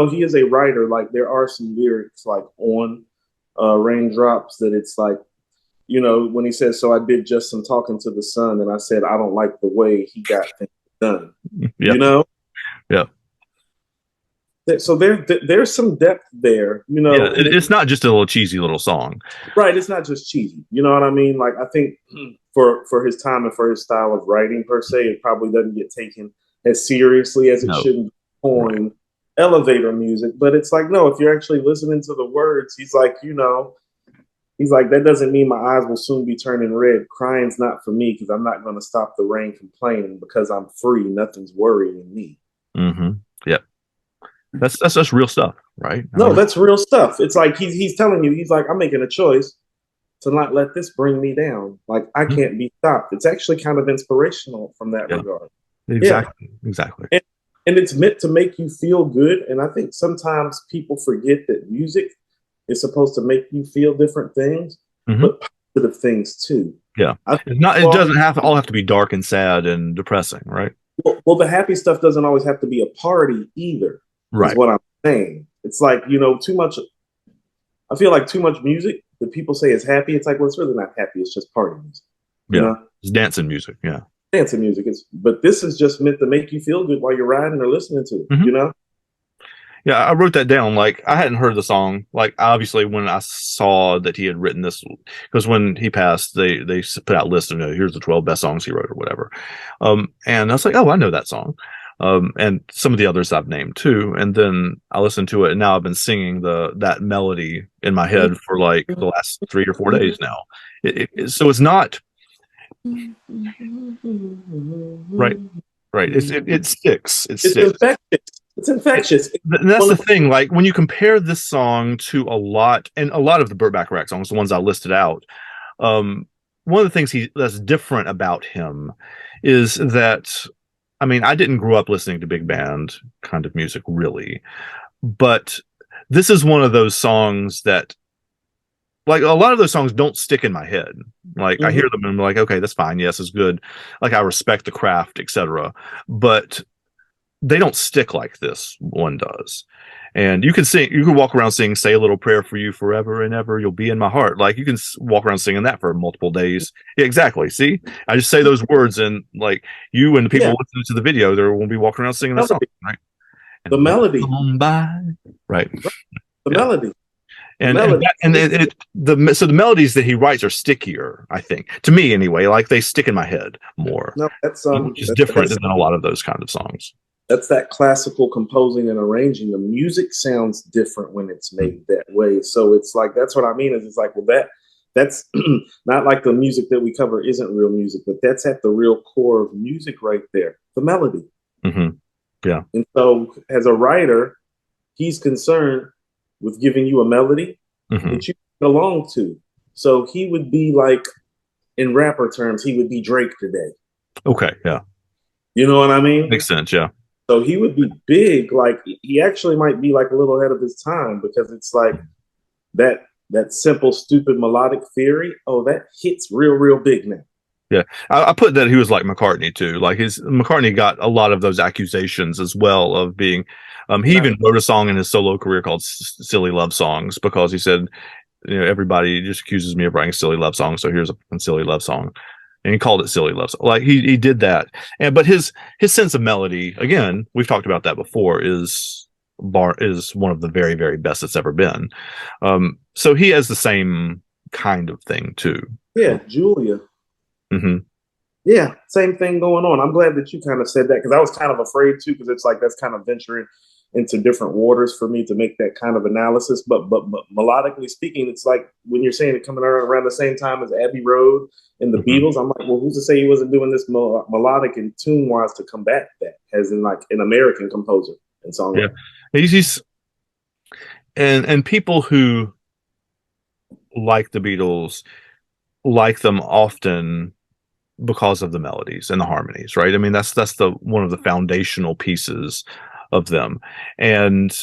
he is a writer. Like there are some lyrics like on Raindrops that it's like, when he says, so I did just some talking to the sun and I said, I don't like the way he got things done, Yeah. you know? Yeah. So there's some depth there, Yeah. and It's not just a little cheesy little song. right. It's not just cheesy. You know what I mean? Like I think for his time and for his style of writing per se, it probably doesn't get taken as seriously as it No. should Right. on elevator music. But it's like, no, if you're actually listening to the words, he's like, that doesn't mean my eyes will soon be turning red. Crying's not for me because I'm not going to stop the rain complaining because I'm free. Nothing's worrying me. Mm-hmm. Yeah. That's just real stuff, right? I No, mean, that's real stuff. It's like he's telling you, he's like, I'm making a choice to not let this bring me down. Like I mhm. can't be stopped. It's actually kind of inspirational from that Yeah, regard. Yeah. exactly. Exactly. And, and it's meant to make you feel good. And I think sometimes people forget that music is supposed to make you feel different things, Hmm. but positive things too. Yeah. I think It doesn't all have to be dark and sad and depressing, right? the happy stuff doesn't always have to be a party either, is Right. what I'm saying. It's like, too much. I feel like too much music that people say is happy. It's like, well, it's really not happy. It's just party music, you Yeah. know? It's dancing music. Yeah. Dancing music is, but this is just meant to make you feel good while you're riding or listening to it, Hmm. you know? Yeah. I wrote that down. Like, I hadn't heard the song. Like, obviously, when I saw that he had written this, because when he passed, they put out lists of, here's the 12 best songs he wrote or whatever. And I was like, oh, I know that song. And some of the others I've named too. And then I listened to it, and now I've been singing that melody in my head for like the last 3 or 4 days now. So it's not right. Right. It sticks. It It's sticks. infectious. It's infectious. And that's One the of thing. Like when you compare this song to a lot of the Burt Bacharach songs, the ones I listed out, um, one of the things that's different about him is that, I mean, I didn't grow up listening to big band kind of music really, but this is one of those songs that, like, a lot of those songs don't stick in my head. Like I mhm. hear them and I'm like, okay, that's fine. Yes, it's good. Like I respect the craft, etc. But they don't stick like this one does. And you can walk around singing "Say a Little Prayer for You Forever and Ever, You'll Be in My Heart." Like you can walk around singing that for multiple days. Yeah, exactly. See, I just say those words, and like you and the people Yeah, listening to the video, they won't be walking around singing the song, melody, right? the And walk melody, on by, right? the Yeah, melody, the and melody. that, and the melodies that he writes are stickier, I think, to me anyway. Like they stick in my head more, No, which is different that's than a lot of those kind of songs. that's that classical composing and arranging. The music sounds different when it's made that way. So it's like that's what I mean. Is it's like, well, that's not like the music that we cover isn't real music, but that's at the real core of music right there, the melody. Hmm. Yeah. And so, as a writer, he's concerned with giving you a melody Hmm. that you belong to. So he would be like, in rapper terms, he would be Drake today. Okay. Yeah. You know what I mean? Makes sense. Yeah. So he would be big. Like he actually might be like a little ahead of his time because it's like that simple, stupid melodic theory. Oh, that hits real big now. Yeah. I put that he was like McCartney too. Like McCartney got a lot of those accusations as well of being. He Not, even wrote a song in his solo career called "Silly Love Songs" because he said, everybody just accuses me of writing silly love songs, so here's a silly love song, and he called it "Silly Love Song." Like he did that, but his sense of melody, again, we've talked about that before, is one of the very best that's ever been. So he has the same kind of thing too. yeah, Julia. Hmm. Yeah, same thing going on. I'm glad that you kind of said that because I was kind of afraid too because it's like that's kind of venturing into different waters for me to make that kind of analysis. But melodically speaking, it's like when you're saying it coming around the same time as Abbey Road and the Hmm. Beatles. I'm like, well, who's to say he wasn't doing this melodic and tune wise to combat that, as in like an American composer and Yeah, songwriter. he's and people who like the Beatles like them often because of the melodies and the harmonies, right? I mean, that's the one of the foundational pieces of them, and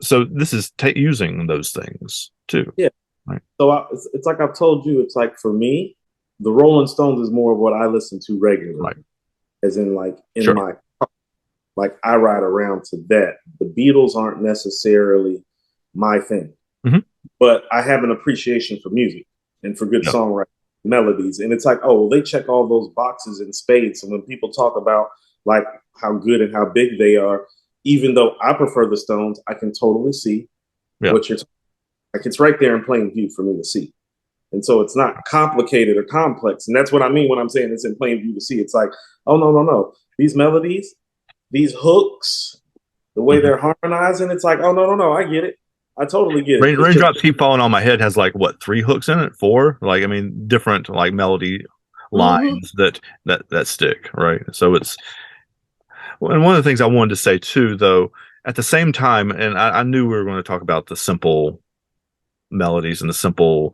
so this is using those things too, Yeah. right? So it's like I've told you. It's like for me, the Rolling Stones is more of what I listen to regularly, Right. as in like in Sure. my like I ride around to that. The Beatles aren't necessarily my thing, Hmm. but I have an appreciation for music and for good Yeah. songwriting melodies. And it's like, oh, well, they check all those boxes in spades. And when people talk about like how good and how big they are, even though I prefer the Stones, I can totally see Yeah. what you're talking. Like it's right there in plain view for me to see. And so it's not complicated or complex. And that's what I mean when I'm saying it's in plain view to see. It's like, oh, no, no, no. These melodies, these hooks, the way Hmm. they're harmonizing, it's like, oh, no, no, no. I get it. I totally get it. It's just, Raindrops Keep Falling on My Head has like what, 3 hooks in it? 4? Like, I mean, different like melody mm-hmm. lines that stick, right? So it's, and one of the things I wanted to say too, though, at the same time, and I knew we were going to talk about the simple melodies and the simple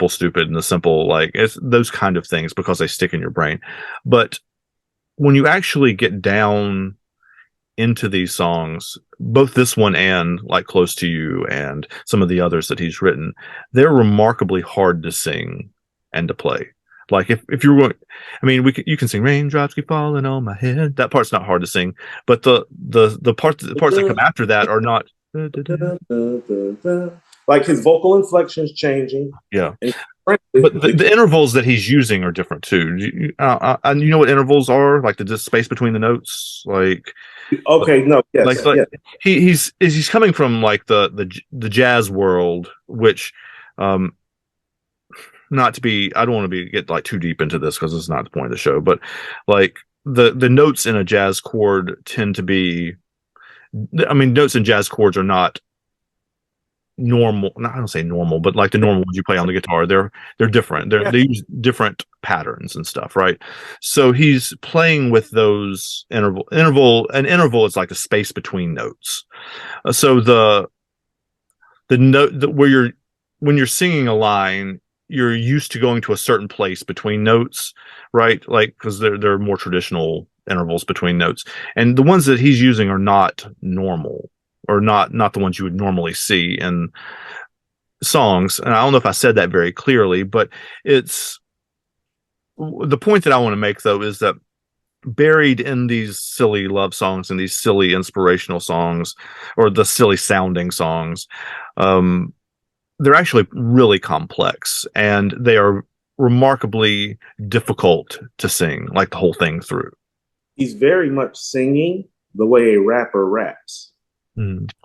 stupid and the simple like it's those kind of things because they stick in your brain. But when you actually get down into these songs, both this one and like Close to You and some of the others that he's written, they're remarkably hard to sing and to play. Like if you're going, I mean, you can sing Raindrops Keep Falling on My Head. That part's not hard to sing, but the parts that come after that are not. Like his vocal inflections changing. Yeah, And frankly, but the intervals that he's using are different too. And you know what intervals are? Like the space between the notes, okay, no, yes, like yes. he's coming from like the jazz world, which um not to be, I don't want to be get like too deep into this because it's not the point of the show, but like the notes in a jazz chord tend to be, I mean, notes in jazz chords are not normal. I don't say normal, but like the normal ones you play on the guitar, they're different. They use different patterns and stuff, right? So he's playing with those an interval is like the space between notes. So the note that where you're when you're singing a line, you're used to going to a certain place between notes, right? Like because they're more traditional intervals between notes, and the ones that he's using are not normal or not the ones you would normally see in songs. And I don't know if I said that very clearly, but it's the point that I want to make though is that buried in these silly love songs and these silly inspirational songs or the silly sounding songs, um, they're actually really complex and they are remarkably difficult to sing like the whole thing through. He's very much singing the way a rapper raps.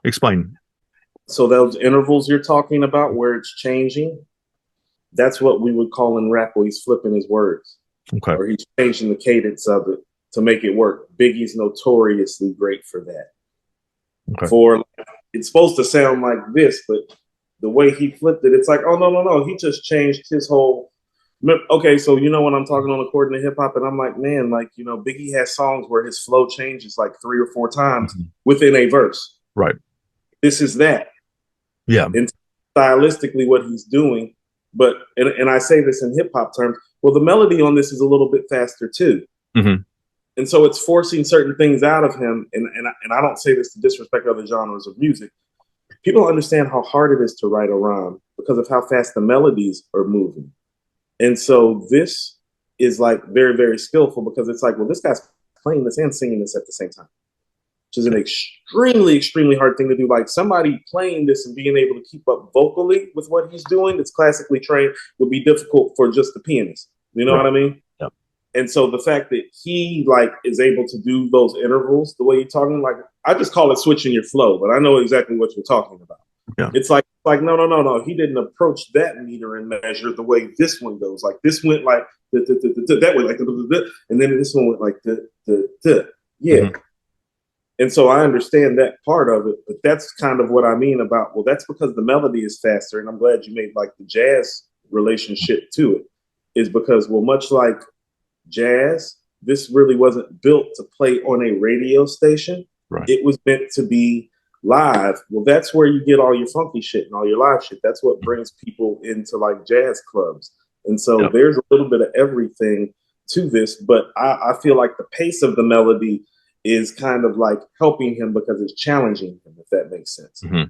Explain. So those intervals you're talking about where it's changing, that's what we would call in rap where he's flipping his words Okay. or he's changing the cadence of it to make it work. Biggie's notoriously great for that. Okay. For it's supposed to sound like this, but the way he flipped it, it's like, oh no, no, no. He just changed his whole. Okay, so you know when I'm talking on according to hip hop, and I'm like, man, like you know, Biggie has songs where his flow changes like 3 or 4 times within a verse. Right. This is that. Yeah. And stylistically, what he's doing, but and I say this in hip hop terms. Well, the melody on this is a little bit faster too. Mm-hmm. And so it's forcing certain things out of him. And I don't say this to disrespect other genres of music. People understand how hard it is to write a rhyme because of how fast the melodies are moving. And so this is like very, very skillful because it's like, well, this guy's playing this and singing this at the same time, which is an extremely, extremely hard thing to do. Like somebody playing this and being able to keep up vocally with what he's doing that's classically trained would be difficult for just the pianist. You know what I mean? Yep. And so the fact that he like is able to do those intervals the way you're talking, like I just call it switching your flow, but I know exactly what you're talking about. Yeah. It's like no. He didn't approach that meter and measure the way this one goes. Like this went like that way, like and then this one went like yeah. Mm-hmm. And so I understand that part of it, but that's kind of what I mean about, well, that's because the melody is faster. And I'm glad you made like the jazz relationship to it, is because, well, much like jazz, this really wasn't built to play on a radio station. Right. It was meant to be live. Well, that's where you get all your funky shit and all your live shit. That's what brings people into like jazz clubs. And so there's a little bit of everything to this, but I feel like the pace of the melody is kind of like helping him because it's challenging him, if that makes sense. Mm-hmm.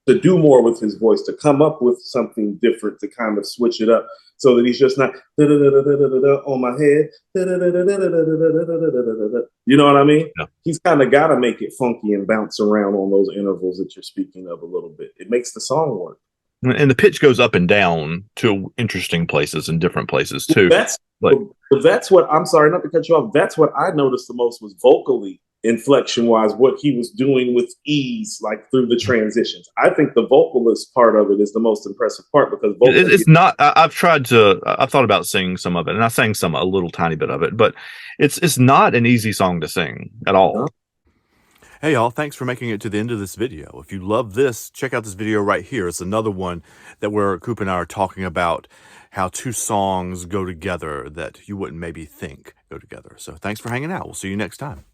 to do more with his voice, to come up with something different, to kind of switch it up so that he's just not on my head. You know what I mean? Yeah. He's kind of got to make it funky and bounce around on those intervals that you're speaking of a little bit. It makes the song work. And the pitch goes up and down to interesting places and different places too. That's what I'm sorry, not to cut you off. That's what I noticed the most was vocally, inflection wise, what he was doing with ease, like through the transitions. I think the vocalist part of it is the most impressive part because it's not. I've thought about singing some of it, and I sang a little tiny bit of it, but it's not an easy song to sing at all. No. Hey y'all, thanks for making it to the end of this video. If you love this, check out this video right here. It's another one that where Coop and I are talking about how two songs go together that you wouldn't maybe think go together. So thanks for hanging out. We'll see you next time.